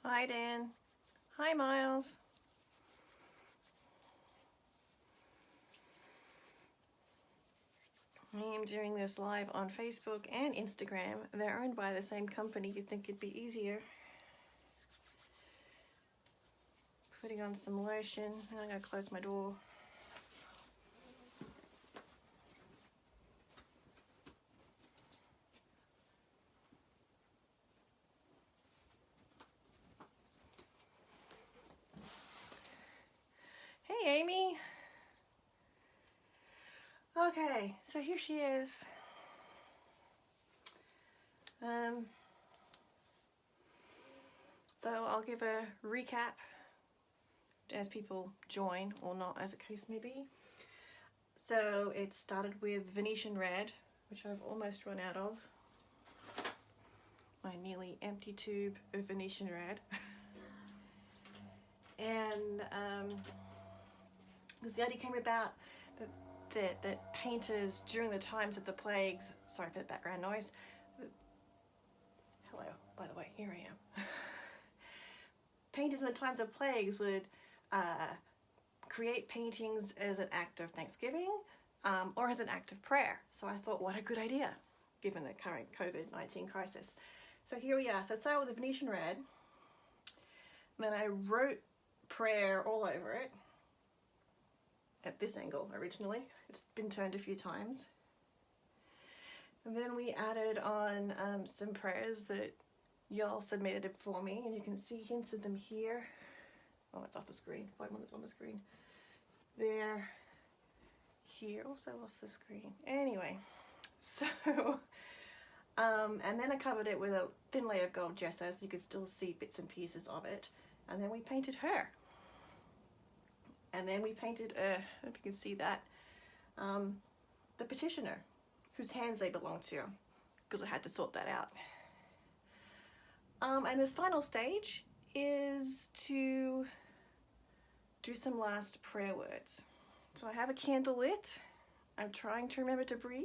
Hi, Dan. Hi, Miles. I am doing this live on Facebook and Instagram. They're owned by the same company. You'd think it'd be easier. Putting on some lotion. I'm going to close my door. Hey, Amy. Okay, so here she is. So I'll give a recap as people join or not, as the case may be. So it started with Venetian Red, which I've almost run out of. My nearly empty tube of Venetian Red. And because the idea came about that painters during the times of the plagues, sorry for the background noise. Hello, by the way, here I am. Painters in the times of plagues would create paintings as an act of thanksgiving or as an act of prayer. So I thought, what a good idea, given the current COVID-19 crisis. So here we are. So it started with the Venetian Red. And then I wrote prayer all over it at this angle originally. It's been turned a few times. And then we added on some prayers that y'all submitted for me, and you can see hints of them here. Oh, it's off the screen. Find one that's on the screen. There, here, also off the screen. Anyway, so, and then I covered it with a thin layer of gold gesso so you could still see bits and pieces of it. And then we painted her. And then we painted, I don't know if you can see that, the petitioner, whose hands they belong to, because I had to sort that out. And this final stage is to do some last prayer words. So I have a candle lit. I'm trying to remember to breathe.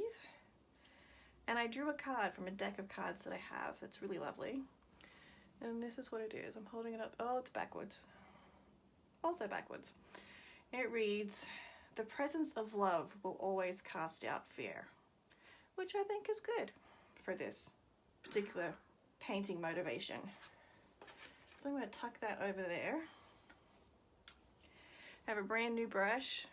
And I drew a card from a deck of cards that I have. It's really lovely. And this is what it is. I'm holding it up. Oh, it's backwards. Also backwards. It reads, "The presence of love will always cast out fear," which I think is good for this particular painting motivation. So I'm going to tuck that over there. I have a brand new brush.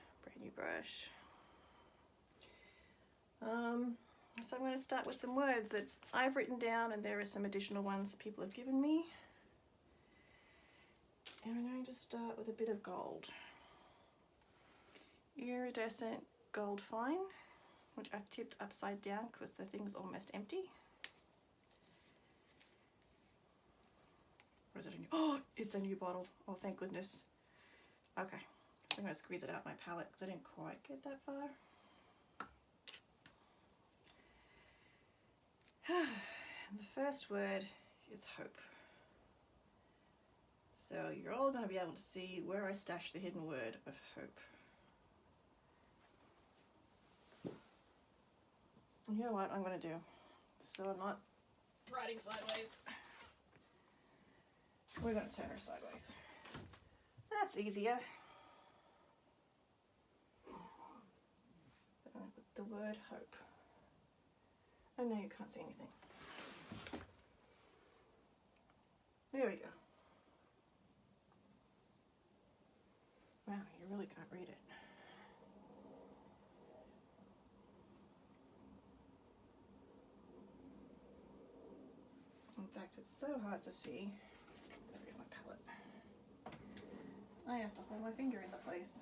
So I'm going to start with some words that I've written down, and there are some additional ones that people have given me. And I'm going to start with a bit of gold. Iridescent gold fine, which I've tipped upside down because the thing's almost empty. Or is it a new? Oh, it's a new bottle. Oh, thank goodness. Okay, so I'm going to squeeze it out my palette because I didn't quite get that far. And the first word is hope. So you're all going to be able to see where I stashed the hidden word of hope. You know what I'm going to do? So I'm not writing sideways. We're going to turn her sideways. That's easier. I'm going to put the word hope. Oh no, you can't see anything. There we go. Wow, you really can't read it. In fact, it's so hard to see. Let me get my palette. I have to hold my finger into place.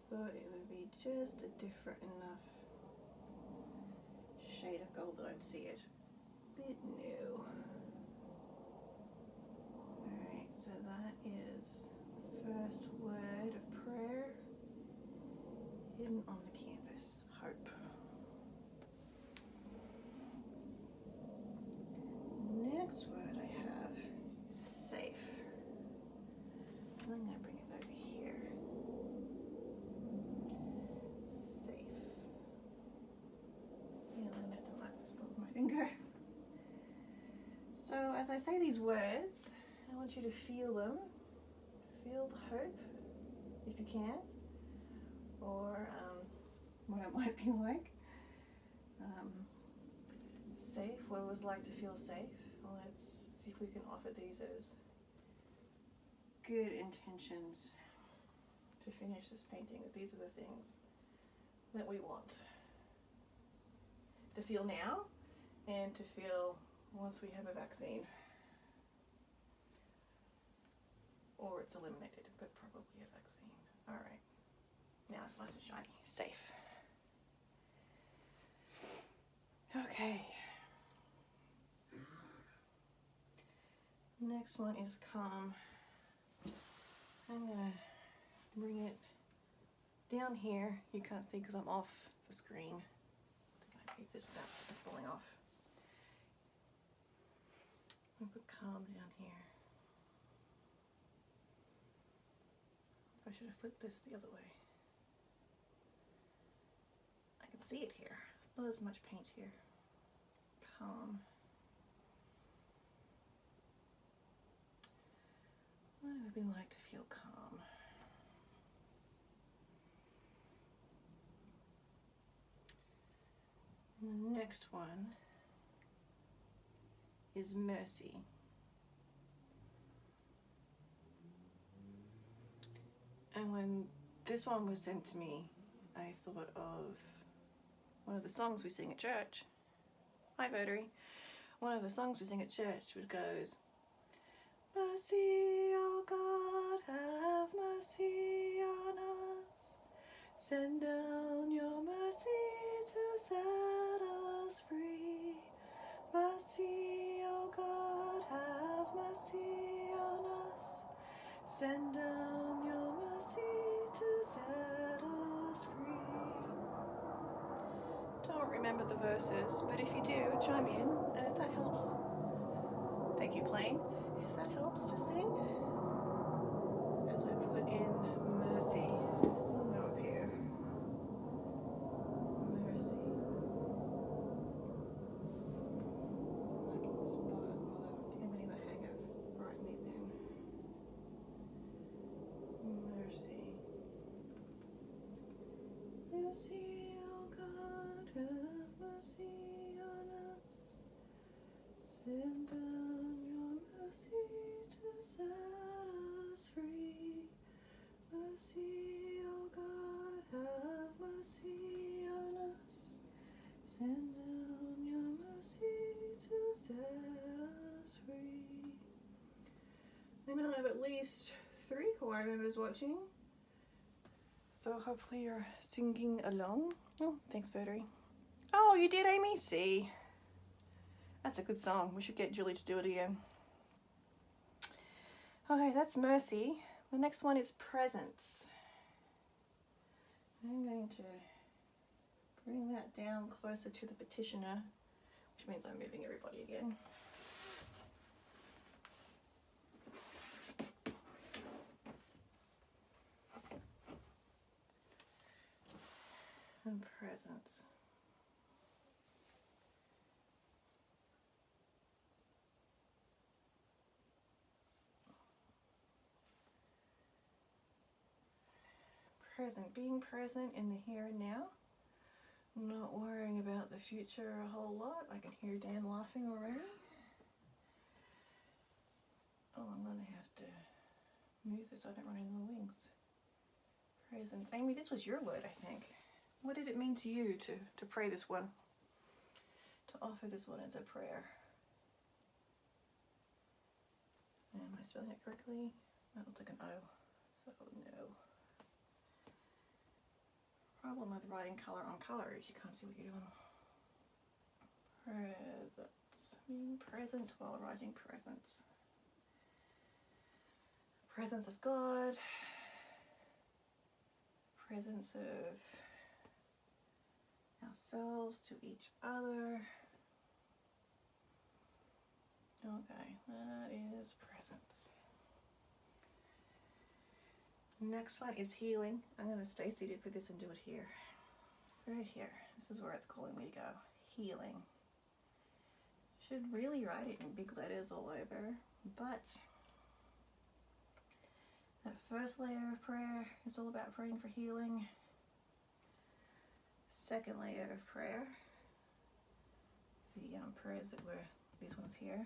Thought it would be just a different enough shade of gold that I'd see it. Bit new. Alright, so that is the first word of prayer hidden on the canvas. Hope. Next word I have is safe. I'm going to bring it over here. Safe. finger. So as I say these words, I want you to feel them. Feel the hope, if you can, or what it might be like. Safe, what it was like to feel safe. Well, let's see if we can offer these as good intentions to finish this painting. That these are the things that we want to feel now and to feel once we have a vaccine. Or it's eliminated, but probably a vaccine. All right, now it's nice and shiny, safe. Okay. Next one is calm. I'm gonna bring it down here. You can't see because I'm off the screen. I think I keep this without it falling off. I'll put calm down here. I should have flipped this the other way. I can see it here. Not as much paint here. Calm. What would it be like to feel calm? And the next one is mercy. And when this one was sent to me, I thought of one of the songs we sing at church. Hi, Votary. One of the songs we sing at church, which goes, mercy, oh God, have mercy on us. Send down your mercy to set us free. Mercy, oh God, have mercy on us. Send down your mercy to set us free. Don't remember the verses, but if you do, chime in, and if that helps, thank you, Plain. If that helps to sing, as I put in mercy, we'll go up here. Mercy. I can spot, although I think I'm getting the hang of writing these in. Mercy. Mercy, oh God, have mercy on us. Send down your mercy to set us free. Mercy, oh God, have mercy on us. Send down your mercy to set us free. I know I have at least 3 choir members watching, so hopefully you're singing along. Oh, thanks, Votary. Oh, you did, Amy? See? That's a good song. We should get Julie to do it again. Okay, that's mercy. The next one is presence. I'm going to bring that down closer to the petitioner, which means I'm moving everybody again. And presence. Present, being present in the here and now, not worrying about the future a whole lot. I can hear Dan laughing already. Oh, I'm going to have to move this so I don't run into the wings. Presence. Amy, this was your word, I think. What did it mean to you to pray this one? To offer this one as a prayer? Am I spelling it correctly? That looks like an O, so no. Problem with writing colour on colour is you can't see what you're doing. Presence. Being present while writing presence. Presence of God. Presence of ourselves to each other. Okay, that is presence. Next one is healing. I'm going to stay seated for this and do it here. Right here. This is where it's calling me to go. Healing. should really write it in big letters all over, but that first layer of prayer is all about praying for healing. Second layer of prayer, the prayers that were, these ones here,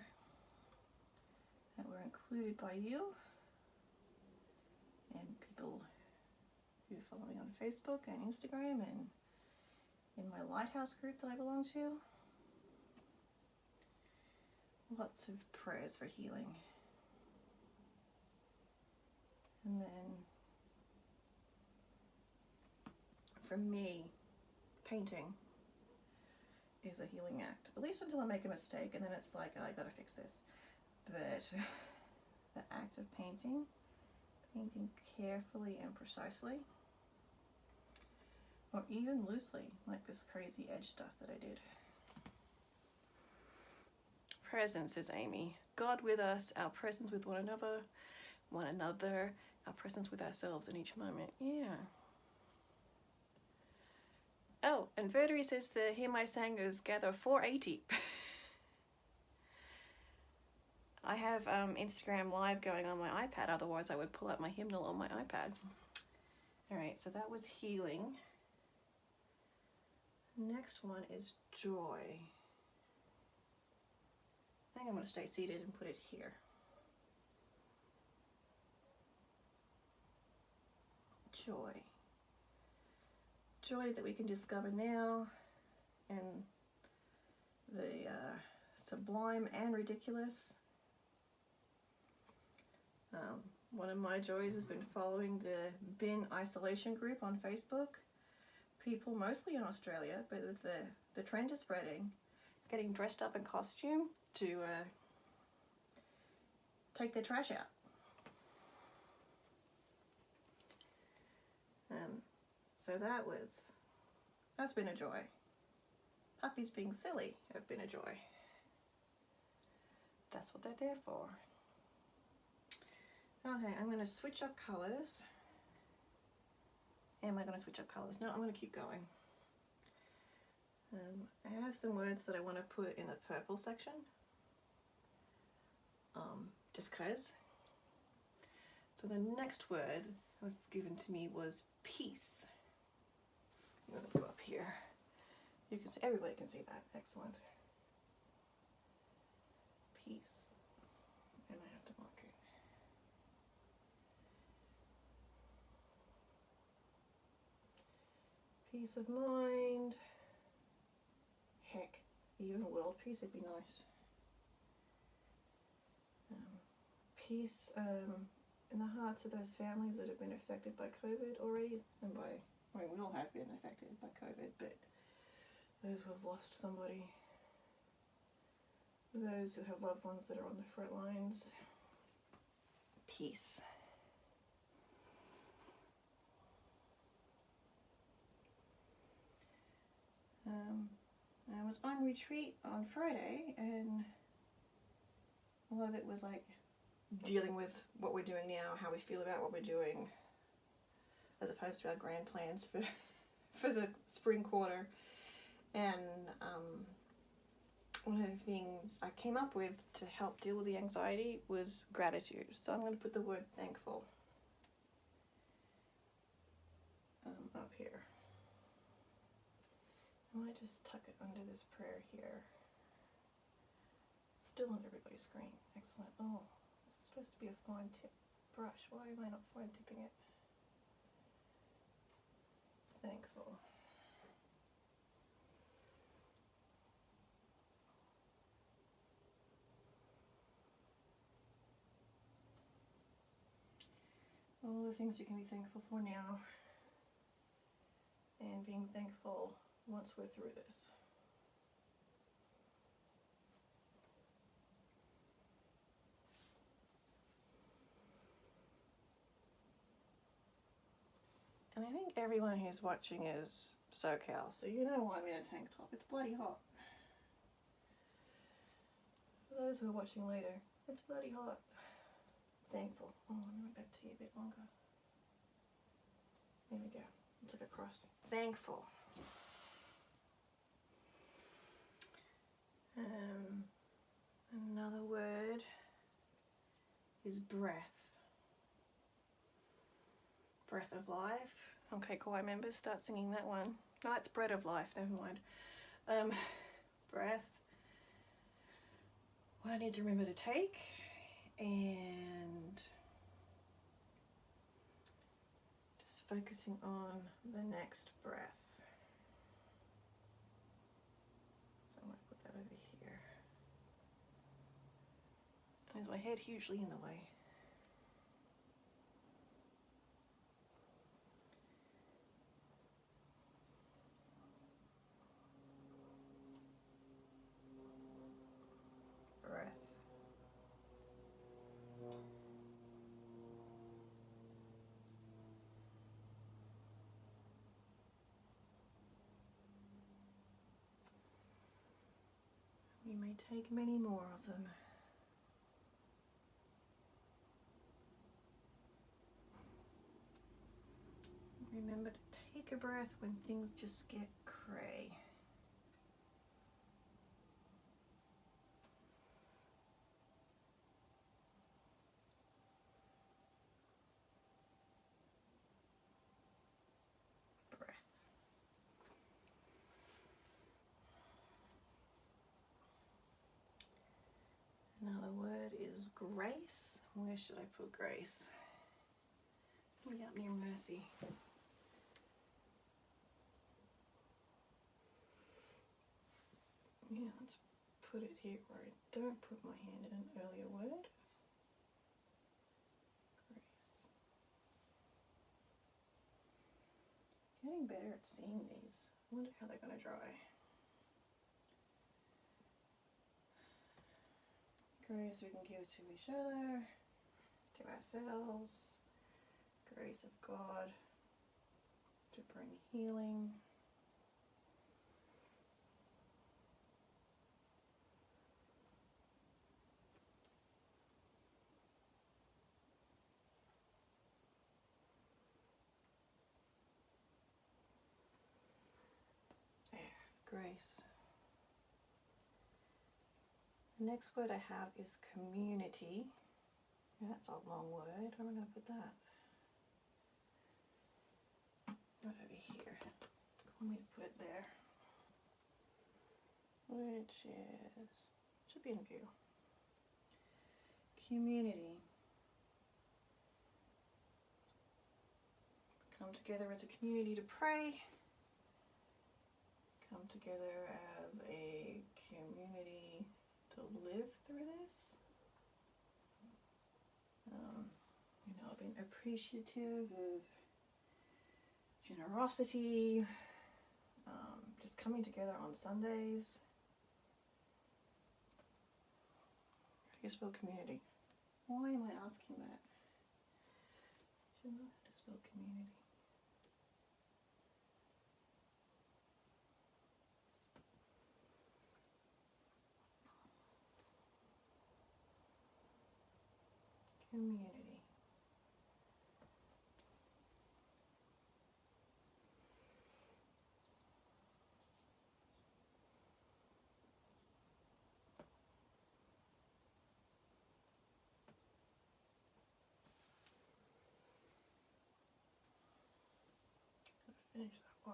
that were included by you and people who follow me on Facebook and Instagram and in my Lighthouse group that I belong to. Lots of prayers for healing. And then for me, painting is a healing act, at least until I make a mistake, and then it's like, oh, I gotta fix this. But the act of painting carefully and precisely, or even loosely, like this crazy edge stuff that I did. Presence, says Amy. God with us, our presence with one another, our presence with ourselves in each moment. Yeah. Oh, and Verdery says the Hear My Sangers gather 480. I have Instagram Live going on my iPad, otherwise I would pull out my hymnal on my iPad. Alright, so that was healing. Next one is joy. I think I'm going to stay seated and put it here. Joy. Joy that we can discover now, and the sublime and ridiculous. One of my joys has been following the bin isolation group on Facebook. People, mostly in Australia, but the trend is spreading, getting dressed up in costume to take their trash out. So that's been a joy. Puppies being silly have been a joy. That's what they're there for. Okay, I'm going to switch up colours. Am I going to switch up colours? No, I'm going to keep going. I have some words that I want to put in the purple section. Just cause. So the next word that was given to me was peace. I'm going to go up here. You can see, everybody can see that. Excellent. Peace. And I have to mark it. Peace of mind. Heck, even world peace would be nice. Peace in the hearts of those families that have been affected by COVID already, and we all have been affected by COVID, but those who have lost somebody, those who have loved ones that are on the front lines. Peace. I was on retreat on Friday, and a lot of it was like dealing with what we're doing now, how we feel about what we're doing, as opposed to our grand plans for the spring quarter. And one of the things I came up with to help deal with the anxiety was gratitude. So I'm going to put the word thankful up here. I might just tuck it under this prayer here. Still on everybody's screen. Excellent. Oh, this is supposed to be a fine tip brush. Why am I not fine tipping it? Thankful. All the things we can be thankful for now, and being thankful once we're through this. And I think everyone who's watching is SoCal, so you know why I'm in a tank top. It's bloody hot. For those who are watching later, it's bloody hot. Thankful. Oh, let me make that tea a bit longer. There we go. It's like a cross. Thankful. is breath. Breath of life. Okay, choir members, start singing that one. No, it's bread of life, never mind. Breath. What I need to remember to take, and just focusing on the next breath. So I'm going to put that over here. Is my head hugely in the way? Breath. We may take many more of them. Remember to take a breath when things just get cray. Breath. Another word is grace. Where should I put grace? Maybe up near mercy. Yeah, let's put it here where I don't put my hand in an earlier word. Grace. Getting better at seeing these. I wonder how they're going to dry. Grace we can give to each other, to ourselves. Grace of God to bring healing. Grace. The next word I have is community. Yeah, that's a long word. Where am I going to put that? Right over here. Want me to put it there. Which should be in view. Community. Come together as a community to pray. Come together as a community to live through this. Being appreciative of generosity, just coming together on Sundays. How do you spell community? Why am I asking that? I should know how to spell community. Community. Finish that Y.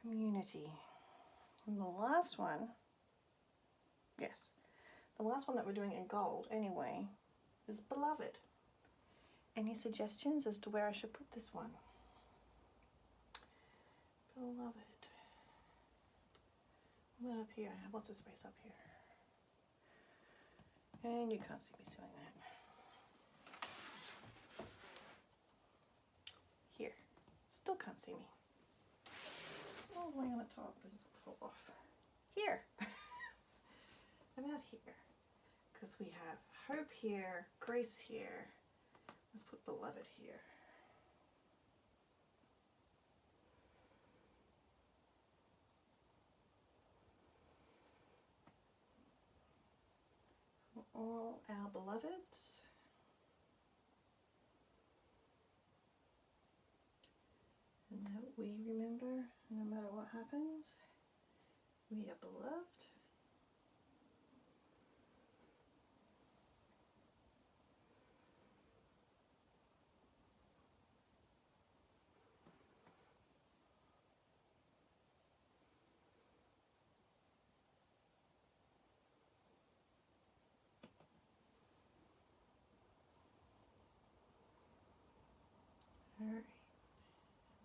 Community. And the last one, yes, the last one that we're doing in gold anyway, is beloved. Any suggestions as to where I should put this one? Beloved. What about up here? I have lots of space up here. And you can't see me doing that. Here. Still can't see me. It's all the way on the top. This is going to fall off. Here. About here. Because we have hope here, grace here. Let's put beloved here. For all our beloveds. And that we remember, no matter what happens, we are beloved.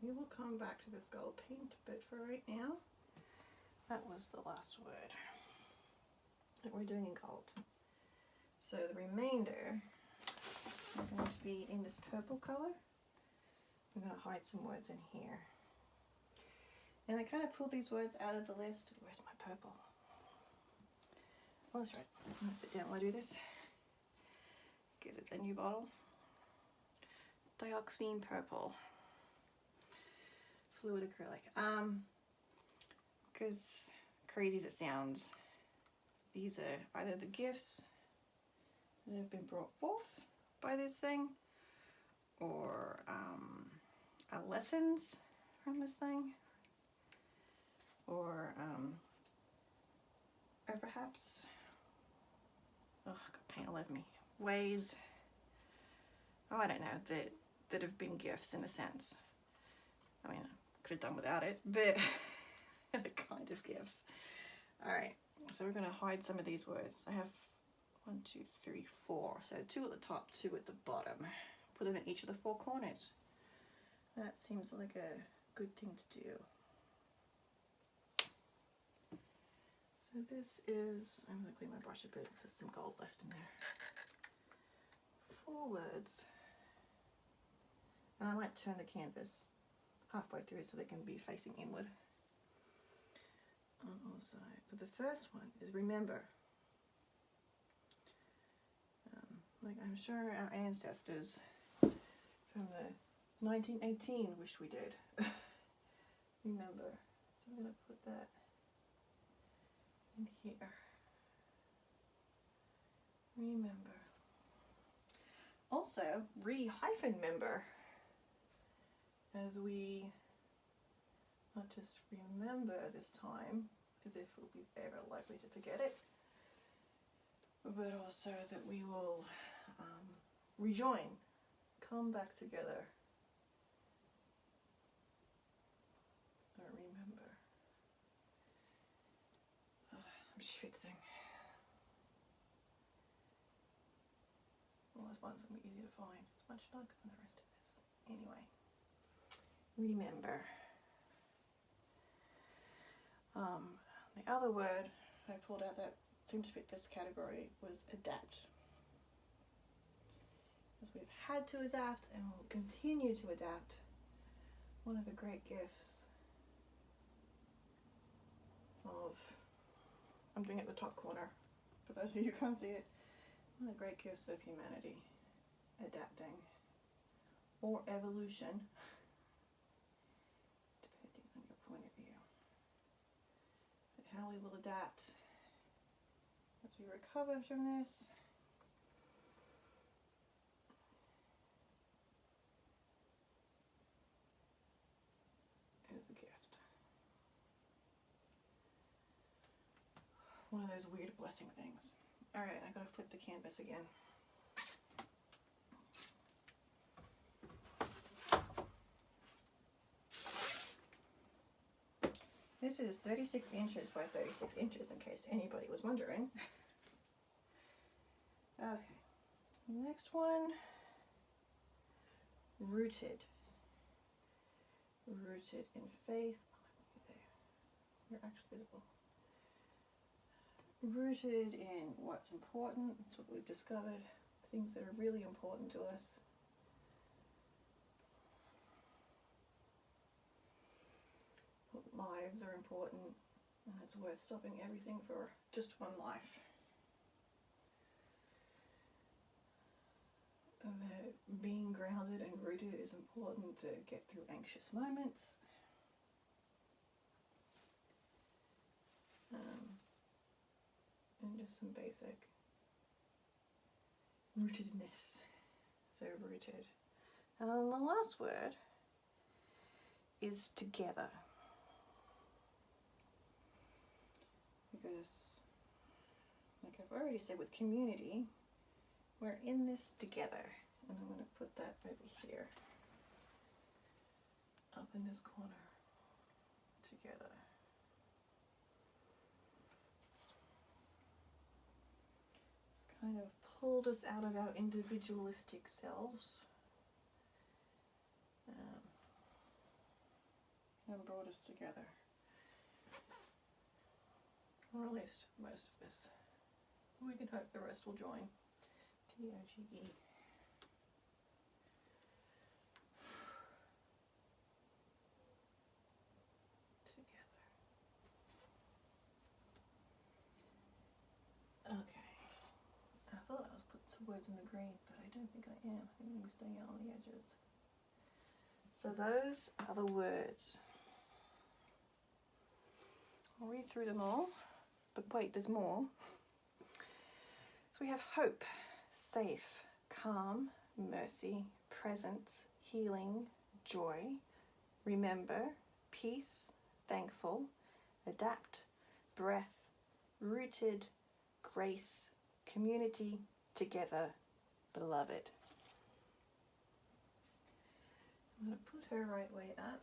we will come back to this gold paint, but for right now, that was the last word that we're doing in gold. So the remainder are going to be in this purple color. I'm going to hide some words in here. And I kind of pulled these words out of the list. Where's my purple? Oh, that's right. I'm going to sit down while I do this, because it's a new bottle. Dioxine purple. Fluid acrylic. Because crazy as it sounds, these are either the gifts that have been brought forth by this thing, or lessons from this thing, or perhaps, oh, I've got paint all over me, ways, oh, I don't know, that have been gifts in a sense. I mean, I could have done without it, but they're kind of gifts. All right, so we're going to hide some of these words. I have 1, 2, 3, 4. So 2 at the top, 2 at the bottom. Put them in each of the 4 corners. That seems like a good thing to do. So this is, I'm going to clean my brush a bit because there's some gold left in there. 4 words. And I might turn the canvas halfway through so they can be facing inward on all sides. So the first one is remember. Like I'm sure our ancestors from the 1918 wish we did. Remember. So I'm going to put that in here. Remember. Also, re-member, as we not just remember this time, as if we'll be ever likely to forget it, but also that we will rejoin, come back together, or remember. Oh, I'm schwitzing. Well, this one's going to be easy to find. It's much darker than the rest of this. Anyway, remember. The other word I pulled out that seemed to fit this category was adapt. As we've had to adapt and will continue to adapt, one of the great gifts of, I'm doing it at the top corner for those of you who can't see it, one of the great gifts of humanity, adapting, or evolution, depending on your point of view. But how we will adapt as we recover from this. Is a gift. One of those weird blessing things. Alright, I gotta flip the canvas again. This is 36 inches by 36 inches, in case anybody was wondering. Okay, next one, rooted. Rooted in faith. You're actually visible. Rooted in what's important, that's what we've discovered, things that are really important to us. What lives are important, and it's worth stopping everything for just one life. And that being grounded and rooted is important to get through anxious moments. And just some basic rootedness. So rooted. And then the last word is together. Because, like I've already said, with community, we're in this together. And I'm going to put that over here, up in this corner, together. It's kind of pulled us out of our individualistic selves. and brought us together. Or at least most of us. We can hope the rest will join. T-O-G-E. Okay. I thought I was putting some words in the green, but I don't think I am. I think I'm staying out on the edges. So those are the words. I'll read through them all, but wait, there's more. So we have hope, safe, calm, mercy, presence, healing, joy, remember, peace, thankful, adapt, breath, rooted, grace, community, together, beloved. I'm going to put her right way up.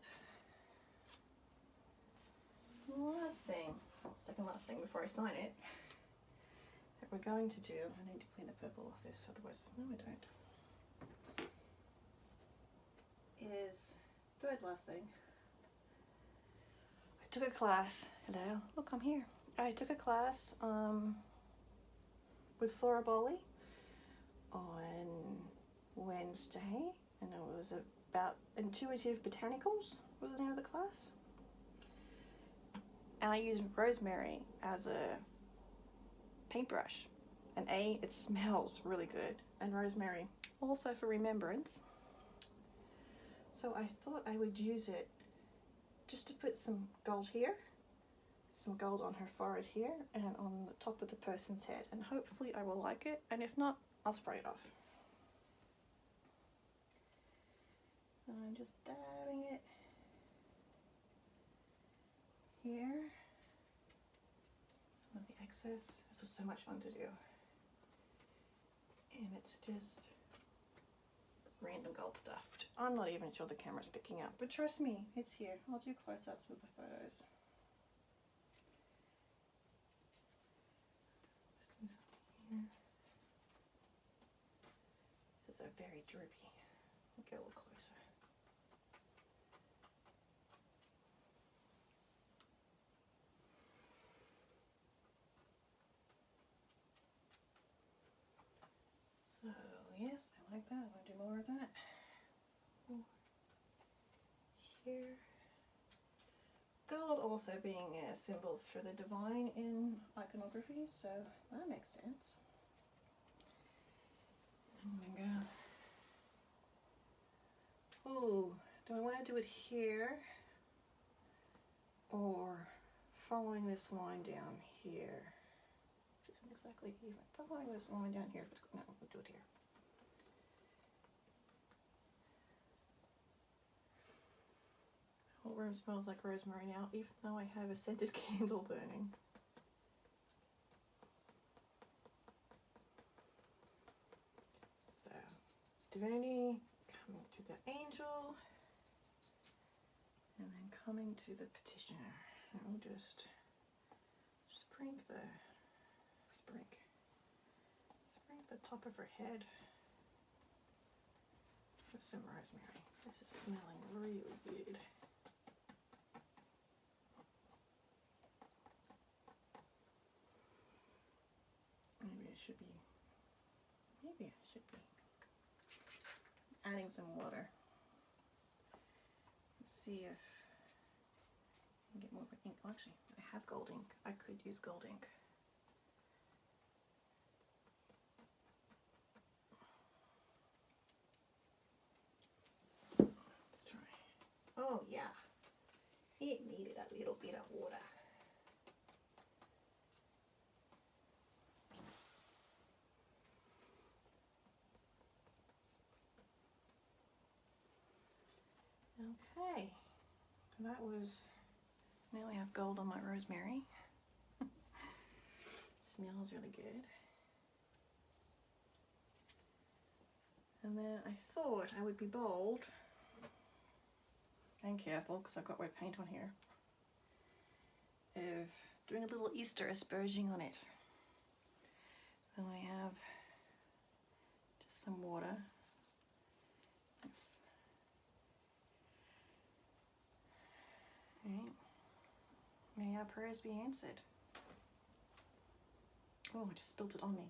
Last thing, second last thing before I sign it, that we're going to do, I need to clean the purple off this, otherwise, no I don't, is third last thing. I took a class, hello, look I'm here. I took a class with Flora Bowley on Wednesday, and it was about intuitive botanicals was the name of the class. And I used rosemary as a paintbrush. And it smells really good. And rosemary also for remembrance. So I thought I would use it just to put some gold here, some gold on her forehead here, and on the top of the person's head. And hopefully I will like it, and if not, I'll spray it off. And I'm just dabbing it here with the excess. This was so much fun to do. And it's just random gold stuff, which I'm not even sure the camera's picking up, but trust me, it's here. I'll do close-ups of the photos. These are very droopy. I'll get a little closer. So yes, I like that. I want to do more of that. Here. Gold also being a symbol for the divine in iconography, so that makes sense. I'm gonna go. Ooh, do I want to do it here or following this line down here? Which isn't exactly even. Following this line down here. No, we'll do it here. The whole room smells like rosemary now, even though I have a scented candle burning. So, divinity, coming to the angel, and then coming to the petitioner. And we'll just sprinkle the top of her head with some rosemary. This is smelling really good. Maybe I should be adding some water. Let's see if I can get more of an ink. Well, actually, I have gold ink. I could use gold ink. Let's try. Oh yeah, it needed a little bit of water. Okay, that was, now I have gold on my rosemary. Smells really good. And then I thought I would be bold and careful, because I've got white paint on here, of doing a little Easter aspersion on it. Then I have just some water. May our prayers be answered. Oh, I just spilled it on me.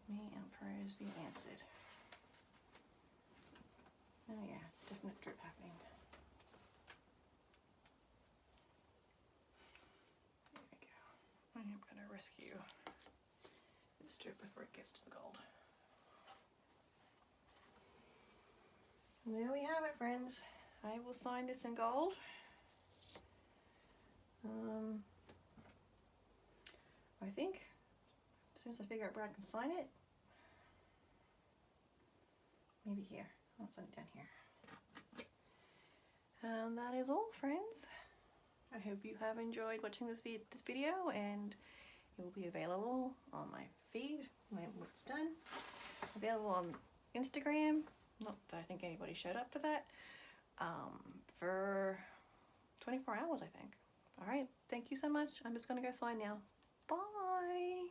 May our prayers be answered. Oh yeah, definite drip happening. There we go. I am going to rescue this drip before it gets to the gold. And there we have it, friends. I will sign this in gold. I think as soon as I figure out where I can sign it, maybe here. I'll sign it down here. And that is all, friends. I hope you have enjoyed watching this video, and it will be available on my feed when it's done. Available on Instagram. Not that I think anybody showed up for that. For 24 hours, I think. All right. Thank you so much. I'm just going to go sign now. Bye.